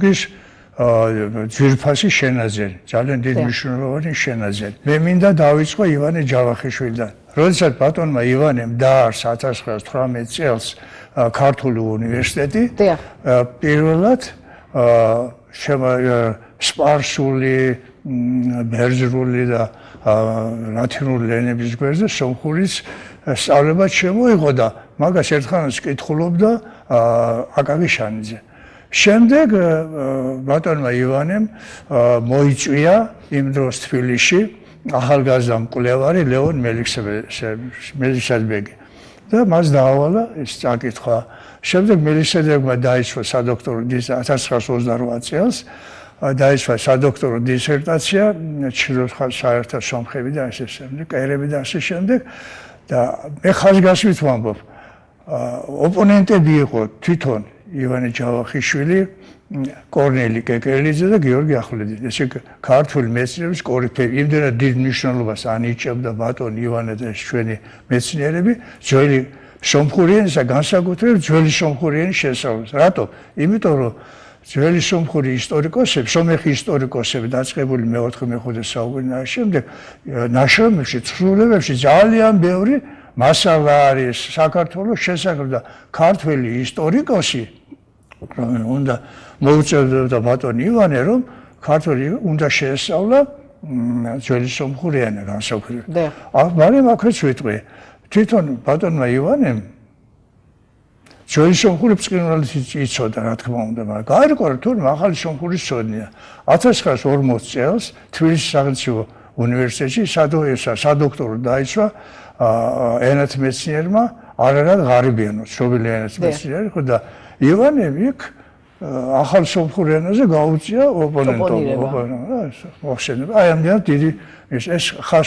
ის ძვირფასი შენაძენი, ძალიან დიდი მნიშვნელოვანი შენაძენი. მე მინდა დავიწყო ივანე ჯავახიშვილიდან. როდესაც ბატონმა ივანემ დაარსა 1918 წელს ქართული უნივერსიტეტი, პირველად სპარსული, ბერძნული და ლათინური ენების გვერდზე სომხურის სწავლება შემოიღო და მაგას ერთხანაც კითხულობდა აკაკი შანიძე. შემდეგ ბატონმა ივანემ მოიწვია იმ დროს თბილისში ახალგაზრდა მკვლევარი ლეონ მელიქსადბეგი და მას დაავალა ეს წაკითხვა. შემდეგ მელიქსადბეგმა დაიცვა სადოქტორო 1928 წელს დაიცვა სადოქტორო დისერტაცია ჩრდილოეთ საერთო სომხები და ასე შემდეგ, კერები და ასე შემდეგ და მე ხაზგასმით ვამბობ ოპონენტები იყო თვითონ ივანე ჯავახიშვილი, კორნელი კეკელიძე და გიორგი ახვლედი. ესე ქართული მეცნიერების კორიფეები, იმდენად დიდ მნიშვნელობას ანიჭებდა ბატონ ივანე და ჩვენი მეცნიერები ძველი სომხური ენისა, განსაკუთრებით ძველი სომხური ენის შესწავლას. რატო? იმიტომ რომ ძველი სომხური ისტორიკოსები, სომეხი ისტორიკოსები დაწყებული მე-4-მე-5 საუკუნეების შემდეგ ნაშრომებში, ცვლილებებში ძალიან ბევრი მასალა არის საქართველოს შესახებ და ქართველი ისტორიკოსი უნდა მოუწევდა ბატონ ივანე რომ ქართველი უნდა შეესწავლა ძველი სომხური ენა განსაკუთრებით. მაგრამ აქაც ვიტყვი თვითონ ბატონმა ივანემ ძველი სომხური ბრწყინვალედ იცოდა რა თქმა უნდა, მაგრამ გაირკვა რომ თურმე ახალი სომხური ცოდნია. 1940 წელს თბილისის სახელმწიფო უნივერსიტეტში სადოქტორო დაიცვა ენათმეცნიერმა არარატ ღარიბიანოს, შობილი ენათმეცნიერი ხო და ივანემ იქ ახალ სომხურ ენაზე გაუწია ოპონენტობა. მოხსენება. აი ამდენად დიდი ეს